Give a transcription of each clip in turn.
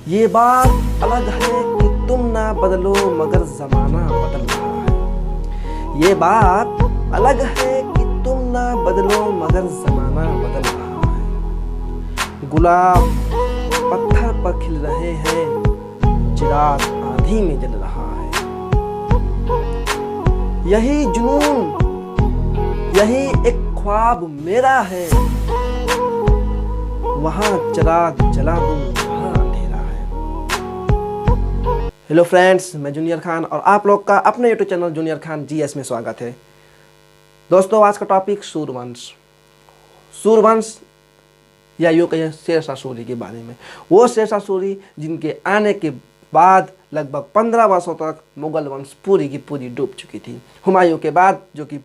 ये बात अलग है कि तुम ना बदलो मगर जमाना बदल रहा है। ये बात अलग है कि तुम ना बदलो मगर जमाना बदल रहा है। गुलाब पत्थर पर खिल रहे हैं, चिराग आंधी में जल रहा है। यही जुनून, यही एक ख्वाब मेरा है, वहां चिराग जला दूं जहां अंधेरा है। हेलो फ्रेंड्स, मैं जूनियर खान और आप लोग का अपने YouTube channel junior Khan GS में स्वागत है। दोस्तों, आज का टॉपिक सूर्यवंश। सूर्यवंश या यूँ कहें शेरशाह सूरी के बारे में। वो शेरशाह सूरी जिनके आने के बाद लगभग 15 वर्षों तक मुगल वंश पूरी की पूरी डूब चुकी थी। हुमायूं के बाद जो कि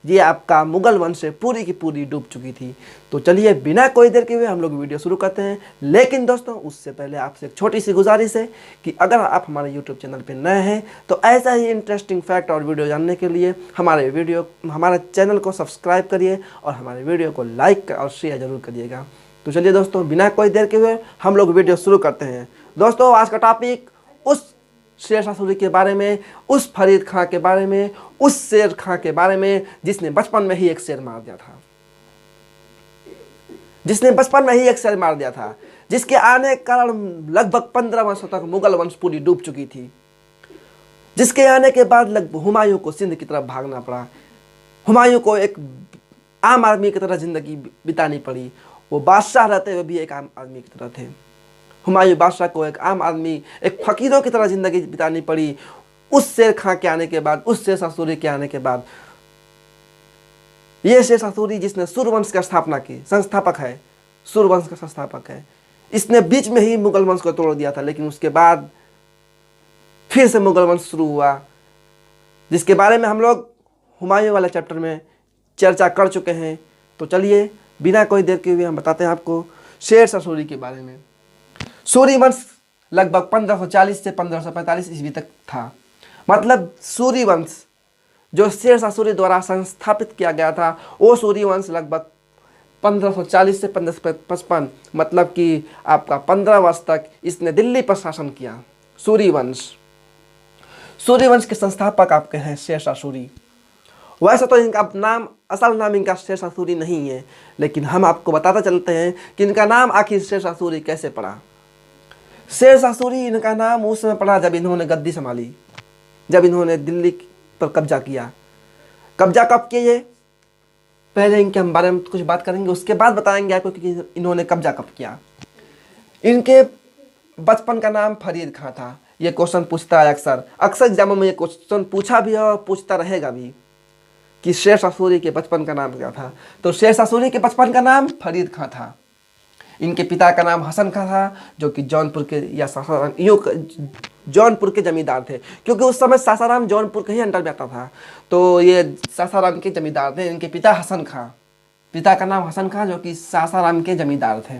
ये आपका मुगल वंश से पूरी की पूरी डूब चुकी थी। तो चलिए बिना कोई देर के हुए हम लोग वीडियो शुरू करते हैं। लेकिन दोस्तों, उससे पहले आपसे एक छोटी सी गुजारिश है कि अगर आप हमारे यूट्यूब चैनल पर नए हैं तो ऐसा ही इंटरेस्टिंग फैक्ट और वीडियो जानने के लिए हमारे चैनल को सब्सक्राइब करिए और हमारे वीडियो को लाइक और शेयर जरूर करिएगा। तो चलिए दोस्तों, बिना कोई देर के हुए हम लोग वीडियो शुरू करते हैं। दोस्तों, आज का टॉपिक उस शेरशाह सूरी के बारे में, उस फरीद खां के बारे में, उस शेर खां के बारे में जिसने बचपन में ही एक शेर मार दिया था, जिसके आने के कारण लगभग 15 वर्षों तक मुगल वंश पूरी डूब चुकी थी, जिसके आने के बाद लगभग हुमायूं को सिंध की तरफ भागना पड़ा। हुमायूं को एक आम आदमी की तरह जिंदगी बितानी पड़ी। वो बादशाह रहते हुए भी एक आम आदमी की तरह थे। हुमायूं बादशाह को एक आम आदमी, एक फकीरों की तरह जिंदगी बितानी पड़ी। उस शेर खां के आने के बाद, उस शेरशाह सूरी के आने के बाद, ये शेरशाह सूरी जिसने सूर्यवंश की स्थापना की, संस्थापक है, सूर्यवंश का संस्थापक है। इसने बीच में ही मुगल वंश को तोड़ दिया था, लेकिन उसके बाद फिर से मुगल वंश शुरू हुआ, जिसके बारे में हम लोग हुमायूं वाले चैप्टर में चर्चा कर चुके हैं। तो चलिए बिना कोई देर के हुए हम बताते हैं आपको शेरशाह सूरी के बारे में। सूरी वंश लगभग 1540 से 1545 ईस्वी तक था। मतलब सूरी वंश जो शेरशाह सूरी द्वारा संस्थापित किया गया था, वो सूरी वंश लगभग 1540 से 1555, मतलब कि आपका 15 वर्ष तक इसने दिल्ली पर शासन किया। सूरी वंश के संस्थापक आपके हैं शेरशाह सूरी। वैसे तो इनका नाम, असल नाम इनका शेरशाह सूरी नहीं है, लेकिन हम आपको बताते चलते हैं कि इनका नाम आखिर शेरशाह सूरी कैसे पड़ा। शेरशाह सूरी इनका नाम उस समय पड़ा जब इन्होंने गद्दी संभाली, जब इन्होंने दिल्ली पर कब्जा किया। कब्जा कब किए, पहले इनके हम बारे में कुछ बात करेंगे, उसके बाद बताएंगे आपको कि इन्होंने कब्जा कब किया। इनके बचपन का नाम फरीद खां था। ये क्वेश्चन पूछता है अक्सर एग्जामों में, ये क्वेश्चन पूछा भी है और पूछता रहेगा भी कि शेरशाह सूरी के बचपन का नाम क्या था। तो शेरशाह सूरी के बचपन का नाम फरीद खां था। इनके पिता का नाम हसन खां था, जो कि जौनपुर के या सासाराम, जौनपुर के जमींदार थे, क्योंकि उस समय सासाराम जौनपुर के ही अंडर में आता था। तो ये सासाराम के जमींदार थे। इनके पिता हसन खां, पिता का नाम हसन खां, जो कि सासाराम के जमींदार थे।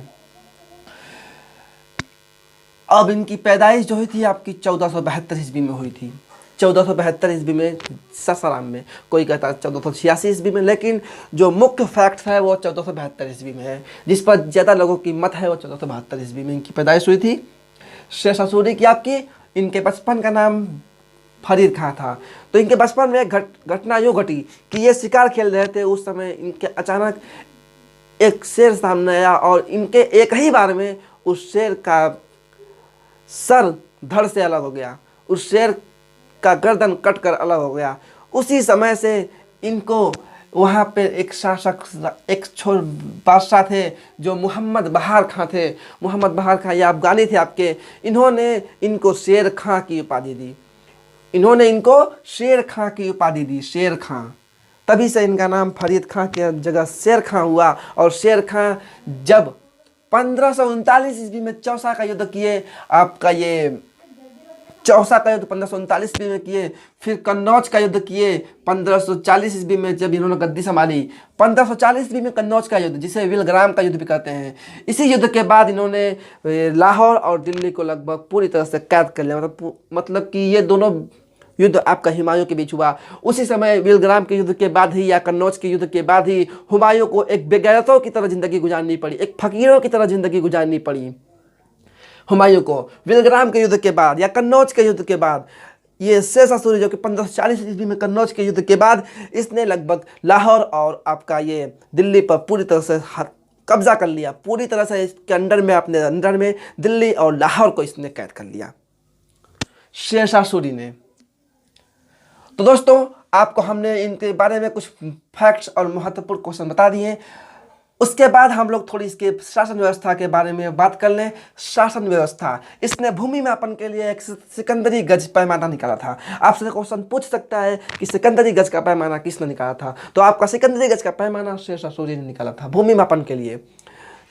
अब इनकी पैदाइश जो हुई थी आपकी 1472 ईस्वी में हुई थी। 1472 ईस्वी में सासाराम में, कोई कहता है 1486 ईस्वी में, लेकिन जो मुख्य फैक्ट है वो 1472 ईस्वी में है। जिस पर ज़्यादा लोगों की मत है वो 1472 ईस्वी में इनकी पैदाइश हुई थी शेरशाह सूरी की आपकी। इनके बचपन का नाम फरीद खां था। तो इनके बचपन में घटना यूँ घटी कि ये शिकार खेल रहे थे। उस समय इनके अचानक एक शेर सामने आया और इनके एक ही बार में उस शेर का सर धड़ से अलग हो गया, उस शेर का गर्दन कटकर अलग हो गया। उसी समय से इनको वहाँ पे एक शासक, एक बादशाह थे जो मोहम्मद बहार खां थे। मोहम्मद बहार खां ये अफगानी थे आपके। इन्होंने इनको शेर खां की उपाधि दी। शेर खां। तभी से इनका नाम फरीद खां की जगह शेर खां हुआ। और शेर खां जब 1539 ईस्वी में चौसा का युद्ध किए, आपका ये चौसा का युद्ध 1539 ईस्वी में किए, फिर कन्नौज का युद्ध किए 1540 ईस्वी में जब इन्होंने गद्दी संभाली। 1540 ईस्वी में कन्नौज का युद्ध, जिसे विलग्राम का युद्ध भी कहते हैं। इसी युद्ध के बाद इन्होंने लाहौर और दिल्ली को लगभग पूरी तरह से कैद कर लिया। मतलब कि ये दोनों युद्ध आपका हुमायूं के बीच हुआ। उसी समय विलग्राम के युद्ध के बाद ही या कन्नौज के युद्ध के बाद ही हुमायूं को एक बेगैरतों की तरह ज़िंदगी गुजारनी पड़ी, एक फ़कीरों की तरह ज़िंदगी गुजारनी पड़ी। हुमायूं को विलग्राम के युद्ध के बाद या कन्नौज के युद्ध के बाद, ये शेर शाह सूरी जो कि 1540 ईस्वी में कन्नौज के युद्ध के बाद इसने लगभग लाहौर और आपका ये दिल्ली पर पूरी तरह से कब्जा कर लिया। पूरी तरह से इसके अंडर में, अपने अंडर में दिल्ली और लाहौर को इसने कैद कर लिया शेर शाह सूरी ने। तो दोस्तों आपको हमने इनके बारे में कुछ फैक्ट्स और महत्वपूर्ण क्वेश्चन बता दिए। उसके बाद हम लोग थोड़ी इसके शासन व्यवस्था के बारे में बात कर लें। शासन व्यवस्था, इसने भूमि मापन के लिए एक सिकंदरी गज पैमाना निकाला था। आपसे क्वेश्चन पूछ सकता है कि सिकंदरी गज का पैमाना किसने निकाला था, तो आपका सिकंदरी गज का पैमाना शेर शाह सूरी ने निकाला था। भूमि मापन के लिए,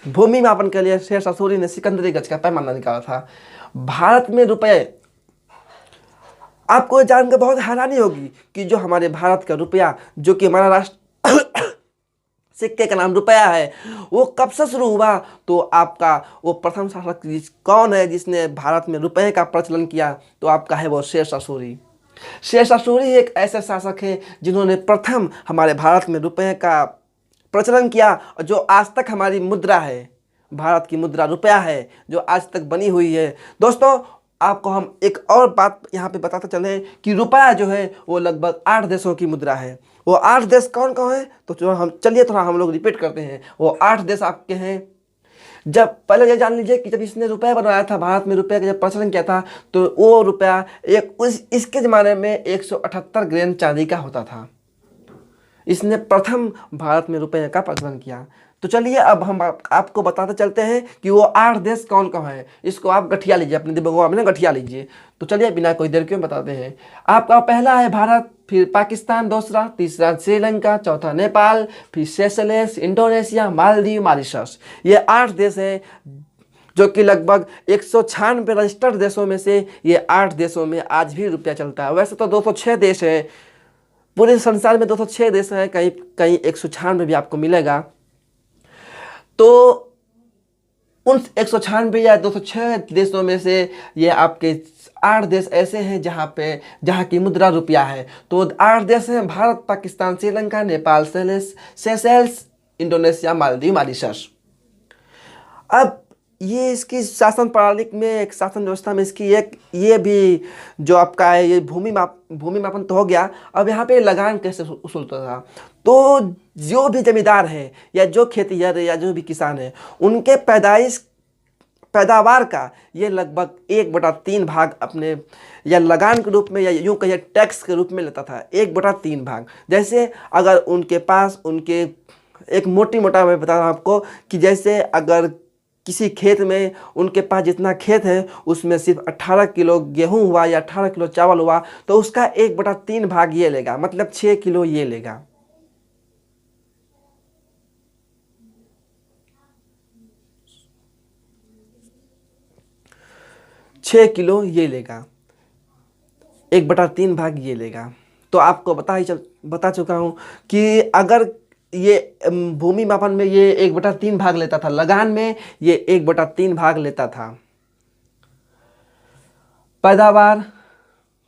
भूमि मापन के लिए शेर शाह सूरी ने सिकंदरी गज का पैमाना निकाला था। भारत में रुपए, आपको जानकर बहुत हैरानी होगी कि जो हमारे भारत का रुपया, जो कि हमारा राष्ट्र सिक्के का नाम रुपया है, वो कब से शुरू हुआ, तो आपका वो प्रथम शासक कौन है जिसने भारत में रुपये का प्रचलन किया, तो आपका है वो शेर शाह सूरी। शेर शाह सूरी एक ऐसे शासक है जिन्होंने प्रथम हमारे भारत में रुपये का प्रचलन किया, और जो आज तक हमारी मुद्रा है, भारत की मुद्रा रुपया है, जो आज तक बनी हुई है। दोस्तों आपको हम एक और बात यहाँ पे बताते चले कि रुपया जो है वो लगभग 8 देशों की मुद्रा है। वो 8 देश कौन कौन है, तो जो हम चलिए थोड़ा हम लोग रिपीट करते हैं। वो 8 देश आपके हैं। जब पहले ये जान लीजिए कि जब इसने रुपया बनवाया था, भारत में रुपये का जब प्रचलन किया था, तो वो रुपया इसके ज़माने में 178 ग्रेन चांदी का होता था। इसने प्रथम भारत में रुपये का प्रचलन किया। तो चलिए अब हम आपको बताते चलते हैं कि वो 8 देश कौन कौन है। इसको आप गठिया लीजिए, अपने दिमाग में ना गठिया लीजिए। तो चलिए बिना कोई देर क्यों बताते हैं। आपका पहला है भारत, फिर पाकिस्तान दूसरा, तीसरा श्रीलंका, चौथा नेपाल, फिर सेशेल्स, इंडोनेशिया, मालदीव, मॉरिशस। ये 8 देश हैं जो कि लगभग 196 रजिस्टर्ड देशों में से ये 8 देशों में आज भी रुपया चलता है। वैसे तो 206 देश हैं पूरे संसार में, 206 देश हैं, कहीं कहीं 196 भी आपको मिलेगा। तो उन 196 या 206 देशों में से ये आपके 8 देश ऐसे हैं जहाँ की मुद्रा रुपया है। तो 8 देश हैं Bharat, Pakistan, Sri Lanka, Nepal, Seychelles, Indonesia, Maldives, Mauritius. अब ये इसकी शासन प्रणाली में, एक शासन व्यवस्था में इसकी एक ये भी जो आपका है, ये भूमि मापन तो हो गया। अब यहाँ पे लगान कैसे वसूलता था, तो जो भी जमींदार है या जो खेतीहर है या जो भी किसान है, उनके पैदावार का ये लगभग 1/3 भाग अपने या लगान के रूप में या यूँ कहिए टैक्स के रूप में लेता था। 1/3 भाग। जैसे अगर उनके पास एक मोटा मैं बता रहा हूँ आपको कि जैसे अगर किसी खेत में उनके पास जितना खेत है उसमें सिर्फ 18 किलो गेहूं हुआ या 18 किलो चावल हुआ, तो उसका 1/3 भाग ये लेगा, मतलब 6 किलो ये लेगा। छः किलो ये लेगा, 1/3 भाग ये लेगा। तो आपको बता चुका हूँ कि अगर ये भूमि मापन में ये 1/3 भाग लेता था, लगान में ये 1/3 भाग लेता था, पैदावार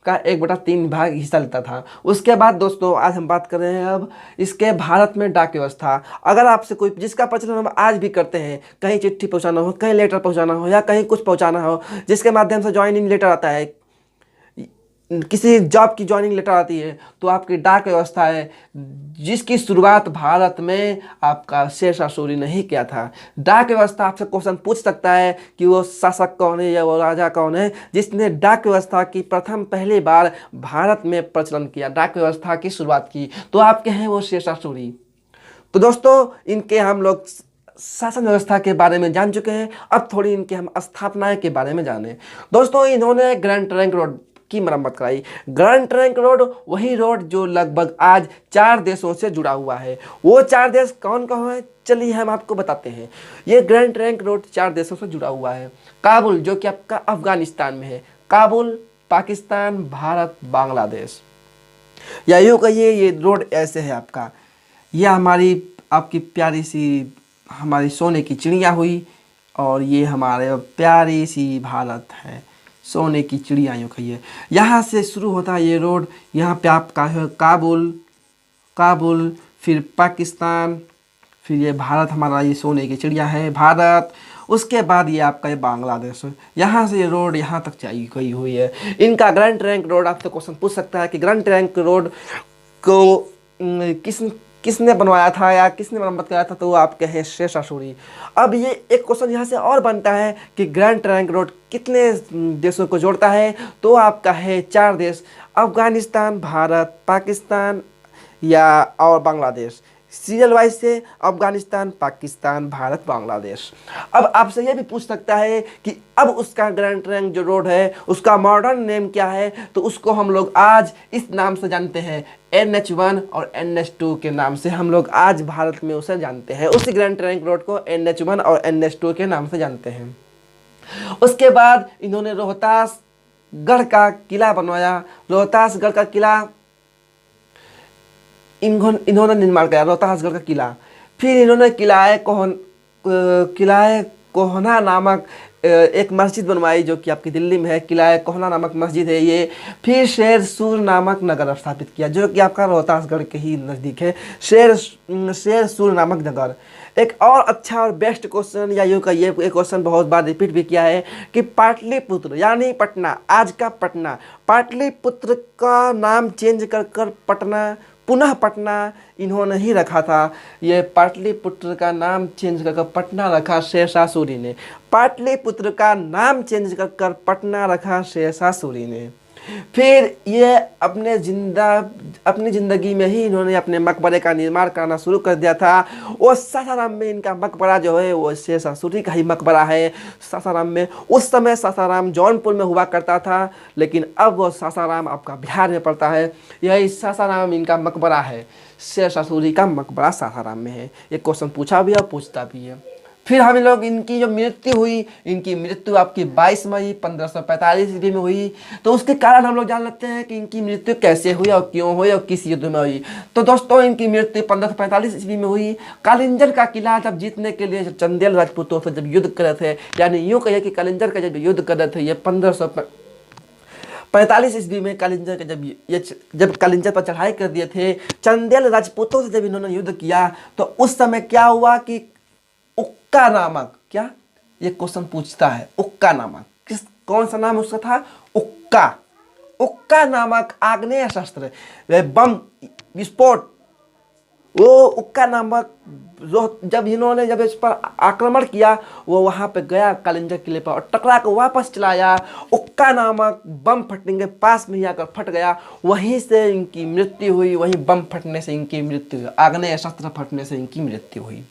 का 1/3 भाग हिस्सा लेता था। उसके बाद दोस्तों आज हम बात कर रहे हैं अब इसके भारत में डाक व्यवस्था। अगर आपसे कोई, जिसका प्रचलन हम आज भी करते हैं, कहीं चिट्ठी पहुंचाना हो, कहीं लेटर पहुंचाना हो या कहीं कुछ पहुंचाना हो, जिसके माध्यम से ज्वाइनिंग लेटर आता है, किसी जॉब की ज्वाइनिंग लेटर आती है, तो आपकी डाक व्यवस्था है जिसकी शुरुआत भारत में आपका शेर शाह सूरी ने ही किया था। डाक व्यवस्था आपसे क्वेश्चन पूछ सकता है कि वो शासक कौन है या वो राजा कौन है जिसने डाक व्यवस्था की पहली बार भारत में प्रचलन किया, डाक व्यवस्था की शुरुआत की, तो आपके हैं वो शेर शाह सूरी। तो दोस्तों इनके हम लोग शासन व्यवस्था के बारे में जान चुके हैं। अब थोड़ी इनके हम स्थापनाएं के बारे में जाने। दोस्तों इन्होंने ग्रैंड ट्रंक रोड की मरम्मत कराई। ग्रैंड ट्रंक रोड वही रोड जो लगभग आज 4 देशों से जुड़ा हुआ है। वो 4 देश कौन कौन है, चलिए हम आपको बताते हैं। ये ग्रैंड ट्रंक रोड 4 देशों से जुड़ा हुआ है। काबुल जो कि आपका अफगानिस्तान में है, काबुल, पाकिस्तान, भारत, बांग्लादेश, या यूँ कहिए ये रोड ऐसे है आपका। यह हमारी आपकी प्यारी सी हमारी सोने की चिड़िया हुई, और ये हमारे प्यारी सी भारत है, सोने की चिड़िया यूँ कहिए। यहाँ से शुरू होता है ये रोड। यहाँ पे आपका है काबुल, फिर पाकिस्तान, फिर ये भारत, हमारा ये सोने की चिड़िया है भारत। उसके बाद ये आपका ये बांग्लादेश, यहाँ से ये रोड यहाँ तक चाहिए गई हुई है। इनका ग्रैंड ट्रंक रोड आपसे क्वेश्चन पूछ सकता है कि ग्रैंड ट्रंक रोड को किसने बनवाया था या किसने मरम्मत कराया था, तो वो आपके हैं शेरशाह सूरी। अब ये एक क्वेश्चन यहाँ से और बनता है कि ग्रैंड ट्रंक रोड कितने देशों को जोड़ता है, तो आपका है 4 देश, अफगानिस्तान, भारत, पाकिस्तान या और बांग्लादेश। सीरियल वाइज से अफगानिस्तान, पाकिस्तान, भारत, बांग्लादेश। अब आपसे ये भी पूछ सकता है कि अब उसका ग्रैंड ट्रंक जो रोड है उसका मॉडर्न नेम क्या है, तो उसको हम लोग आज इस नाम से जानते हैं, NH1 और NH2 के नाम से हम लोग आज भारत में उसे जानते हैं। उसी ग्रैंड ट्रंक रोड को NH1 और NH2 के नाम से जानते हैं। उसके बाद इन्होंने रोहतास गढ़ का किला बनवाया। रोहतास गढ़ का किला इन्होंने निर्माण किया, रोहतासगढ़ का किला। फिर इन्होंने किलाए कोहना नामक एक मस्जिद बनवाई जो कि आपकी दिल्ली में है। किलाए कोहना नामक मस्जिद है ये। फिर शेर सूर नामक नगर स्थापित किया जो कि आपका रोहतासगढ़ के ही नज़दीक है, शेर सूर नामक नगर। एक और अच्छा और बेस्ट क्वेश्चन या यूँ का ये क्वेश्चन बहुत बार रिपीट भी किया है कि पाटलिपुत्र यानी पटना, आज का पटना, पाटलिपुत्र का नाम चेंज कर पटना, पुनः पटना इन्होंने ही रखा था। ये पाटलिपुत्र का नाम चेंज कर पटना रखा शेरशाह सूरी ने। पाटलिपुत्र का नाम चेंज कर पटना रखा शेरशाह सूरी ने। फिर ये अपनी ज़िंदगी में ही इन्होंने अपने मकबरे का निर्माण करना शुरू कर दिया था। वो सासाराम में इनका मकबरा जो है वो शेरशाह सूरी का ही मकबरा है सासाराम में। उस समय सासाराम जौनपुर में हुआ करता था, लेकिन अब वो सासाराम आपका बिहार में पड़ता है। यही सासाराम इनका मकबरा है, शेरशाह सूरी का मकबरा सासाराम में है। ये क्वेश्चन पूछा भी है और पूछता भी है। फिर हम लोग इनकी जो मृत्यु हुई, इनकी मृत्यु आपकी 22 मई 1545 ईस्वी में हुई। तो उसके कारण हम लोग जान लेते हैं कि इनकी मृत्यु कैसे हुई और क्यों हुई और किस युद्ध में हुई। तो दोस्तों इनकी मृत्यु 1545 ईस्वी में हुई। कालिंजर का किला जब जीतने के लिए चंदेल राजपूतों से जब युद्ध कर रहे थे, यानी यूँ कहिए कि कालिंजर का जब युद्ध कर रहे थे ये 1545 ईस्वी में कालिंजर के जब कालिंजर पर चढ़ाई कर दिए थे, चंदेल राजपूतों से जब इन्होंने युद्ध किया, तो उस समय क्या हुआ कि उक्का नामक, क्या ये क्वेश्चन पूछता है, उक्का नामक कौन सा नाम उसका था? उक्का नामक आग्नेय शस्त्र, बम विस्फोट, वो उक्का नामक जब इन्होंने जब इस पर आक्रमण किया, वो वहाँ पे गया कालिंजर किले पर और टकरा कर वापस चला आया। उक्का नामक बम फटने के पास में ही आकर फट गया, वहीं से इनकी मृत्यु हुई। वहीं बम फटने से इनकी मृत्यु हुई, आग्नेय शस्त्र फटने से इनकी मृत्यु हुई।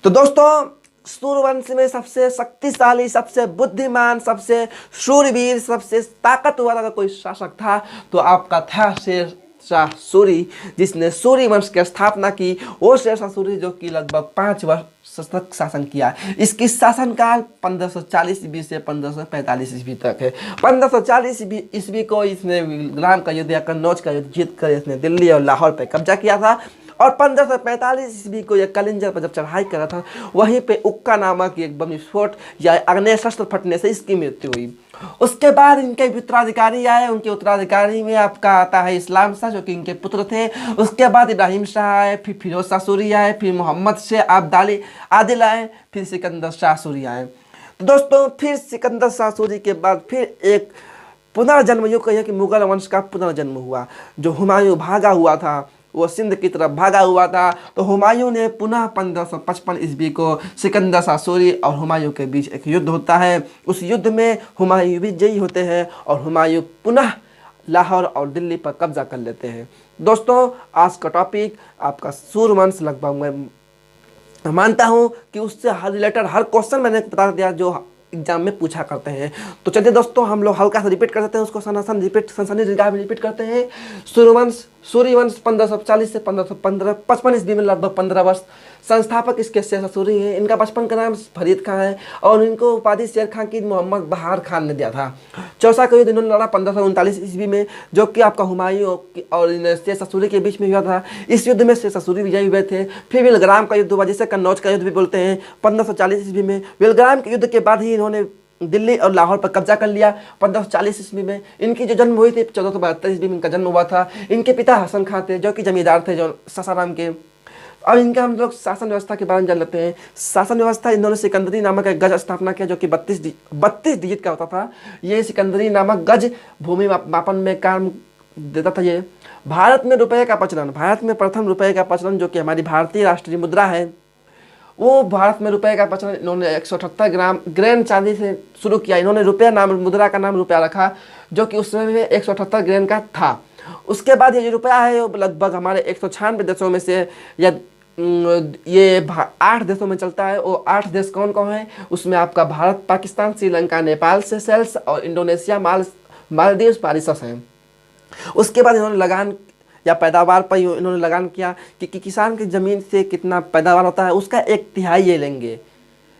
तो दोस्तों सूर्यवंश में सबसे शक्तिशाली, सबसे बुद्धिमान, सबसे शूरवीर, सबसे ताकतवर अगर कोई शासक था तो आपका था शेरशाह सूरी, जिसने सूर्य वंश की स्थापना की। वो शेरशाह सूरी जो कि लगभग 5 वर्ष तक शासन किया। इसकी शासनकाल 1540 ईस्वी से 1545 ईस्वी तक है। 1540 ईस्वी को इसने विलग्राम का युद्ध या कन्नौज का युद्ध जीत कर इसने दिल्ली और लाहौर पर कब्जा किया था। और 1545 ईस्वी को यह कालिंजर पर जब चढ़ाई कर रहा था, वहीं पे उक्का नामक एक बम विस्फोट या आग्नेय शस्त्र फटने से इसकी मृत्यु हुई। उसके बाद इनके उत्तराधिकारी आए। उनके उत्तराधिकारी में आपका आता है इस्लाम शाह जो कि इनके पुत्र थे। उसके बाद इब्राहिम शाह आए, फिर फिरोज शाह सूरी आए, फिर मोहम्मद शेख अब्दाली आदिल आए, फिर सिकंदर शाह सूरी आए। तो दोस्तों फिर सिकंदर शाह सूरी के बाद फिर एक पुनर्जन्म, यूँ कहिए कि मुगल वंश का पुनर्जन्म हुआ। जो हुमायूं भागा हुआ था, वो सिंध की तरफ भागा हुआ था, तो हुमायूं ने पुनः 1555 ईस्वी को सिकंदर शाह सूरी और हुमायूं के बीच एक युद्ध होता है। उस युद्ध में हुमायूं विजयी होते हैं और हुमायूं पुनः लाहौर और दिल्ली पर कब्जा कर लेते हैं। दोस्तों आज का टॉपिक आपका सूर्यवंश, लगभग मैं मानता हूँ कि उससे हर रिलेटेड हर क्वेश्चन मैंने बता दिया जो एग्जाम में पूछा करते हैं। तो चलिए दोस्तों हम लोग हल्का सा रिपीट कर देते हैं उसको, सनसनी रिपीट करते हैं। सूर्यवंश 1540 से 1555 ईस्वी में लगभग 15 वर्ष। संस्थापक इसके शेरशाह सूरी हैं। इनका बचपन का नाम फरीद खां है और इनको उपाधि शेर खां की मोहम्मद बहार खान ने दिया था। चौसा का युद्ध इन्होंने लड़ा 1539 ईस्वी में, जो कि आपका हुमायूं और शेरशाह सूरी के बीच में हुआ था। इस युद्ध में शेरशाह सूरी विजयी हुए थे। फिर विलग्राम का युद्ध हुआ जिसे कन्नौज का युद्ध भी बोलते हैं 1540 ईस्वी में। विलग्राम के युद्ध के बाद ही इन्होंने दिल्ली और लाहौर पर कब्जा कर लिया 1540 ईस्वी में। इनकी जो जन्म हुई थी 1472 ईस्वी में इनका जन्म हुआ था। इनके पिता हसन खां थे जो कि जमींदार थे जो सासाराम के। अब इनका हम लोग शासन व्यवस्था के बारे में जान लेते हैं। शासन व्यवस्था, इन्होंने सिकंदरी नामक एक गज स्थापना किया जो कि 32 डिजिट का होता था। ये सिकंदरी नामक गज भूमि मापन में काम देता था। ये भारत में रुपए का प्रचलन, भारत में प्रथम रुपए का प्रचलन जो कि हमारी भारतीय राष्ट्रीय मुद्रा है, वो भारत में रुपए का प्रचलन इन्होंने 178 ग्राम ग्रैन चांदी से शुरू किया। इन्होंने रुपया नाम, मुद्रा का नाम रुपया रखा, जो कि उस समय में 178 ग्रैन का था। उसके बाद ये जो रुपया है वो लगभग हमारे 196 देशों में से या ये 8 देशों में चलता है। वो 8 देश कौन कौन है? उसमें आपका भारत, पाकिस्तान, श्रीलंका, नेपाल, सेशेल्स और इंडोनेशिया, मालदीव, मॉरिशस हैं। उसके बाद इन्होंने लगान या पैदावार पर इन्होंने लगान किया कि किसान की ज़मीन से कितना पैदावार होता है उसका 1/3 ये लेंगे,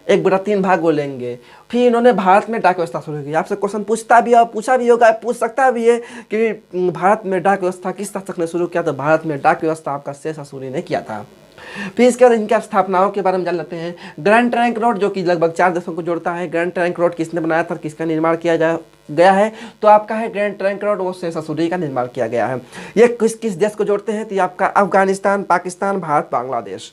1/3 भाग वो लेंगे। फिर इन्होंने भारत में डाक व्यवस्था शुरू की। आपसे क्वेश्चन पूछता भी है, पूछा भी होगा, पूछ सकता भी है कि भारत में डाक व्यवस्था किस शासक ने शुरू किया? तो भारत में डाक व्यवस्था आपका शेषा सूरी ने किया था। फिर इसके बाद इनकी स्थापनाओं के बारे में जान लेते हैं। ग्रैंड ट्रंक रोड जो कि लगभग 4 देशों को जोड़ता है। ग्रैंड ट्रंक रोड किसने बनाया था, किसका निर्माण किया गया है? तो आपका है ग्रैंड ट्रंक रोड, वो शेषा सूरी का निर्माण किया गया है। ये किस किस देश को जोड़ते हैं? तो ये आपका अफगानिस्तान, पाकिस्तान, भारत, बांग्लादेश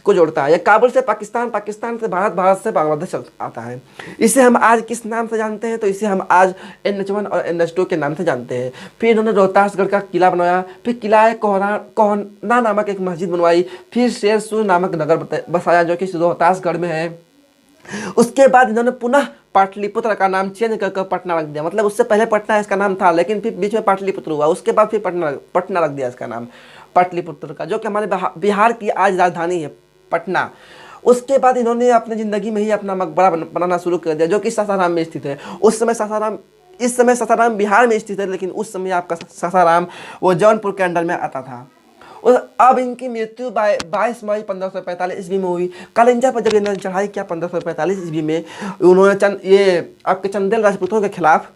को जोड़ता है। ये काबुल से पाकिस्तान, पाकिस्तान से भारत, भारत से बांग्लादेश आता है। इसे हम आज किस नाम से जानते हैं? तो इसे हम आज NH1 और NH2 के नाम से जानते हैं। फिर इन्होंने रोहतासगढ़ का किला बनवाया। फिर किला कोहना नामक एक मस्जिद बनवाई। फिर शेरसूर नामक नगर बसाया जो कि रोहतासगढ़ में है। उसके बाद इन्होंने पुनः पाटलिपुत्र का नाम चेंज कर पटना रख दिया। मतलब उससे पहले पटना इसका नाम था, लेकिन फिर बीच में पाटलिपुत्र हुआ। उसके बाद फिर पटना रख दिया इसका नाम पाटलिपुत्र का, जो कि हमारे बिहार की आज राजधानी है पटना। उसके बाद इन्होंने अपनी ज़िंदगी में ही अपना मकबरा बनाना शुरू कर दिया जो कि सासाराम में स्थित है। उस समय सासाराम, इस समय सासाराम बिहार में स्थित है, लेकिन उस समय आपका सासाराम वो जौनपुर के अंडर में आता था। और अब इनकी मृत्यु 22 मई 1545 ईस्वी में हुई। कालिंजा पर जब इन्होंने चढ़ाई किया 1545 ईस्वी में, उन्होंने ये आपके चंदेल राजपूतों के खिलाफ,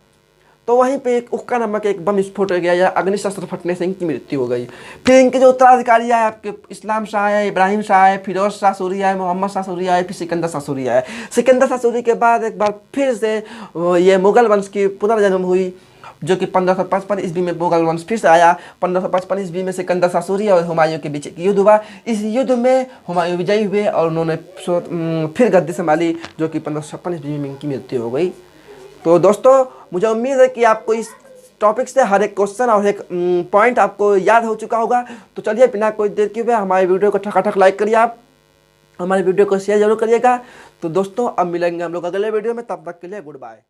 तो वहीं पे एक उक्का नामक एक बम विस्फोट हो गया या अग्निशस्त्र फटने से इनकी मृत्यु हो गई। फिर इनके जो उत्तराधिकारी आए आपके इस्लाम शाह है, इब्राहिम शाह है, फिरोज शाह सूरी आए, मोहम्मद शाह सूरी आए, फिर सिकंदर शाह सूरी आए। सिकंदर शाह सूरी के बाद एक बार फिर से ये मुगल वंश की पुनर्जन्म हुई जो कि 1555 ईस्वी में मुगल वंश फिर से आया। 1555 ईस्वी में सिकंदर शाह सूरी और हुमायूं के बीच एक युद्ध हुआ। इस युद्ध में हुमायूं विजयी हुए और उन्होंने फिर गद्दी संभाली जो कि 1556 ईस्वी में इनकी मृत्यु हो गई। तो दोस्तों मुझे उम्मीद है कि आपको इस टॉपिक से हर एक क्वेश्चन और एक पॉइंट आपको याद हो चुका होगा। तो चलिए बिना कोई देर किए हुए हमारे वीडियो को ठकाठक लाइक करिए, आप हमारे वीडियो को शेयर जरूर करिएगा। तो दोस्तों अब मिलेंगे हम लोग अगले वीडियो में, तब तक के लिए गुड बाय।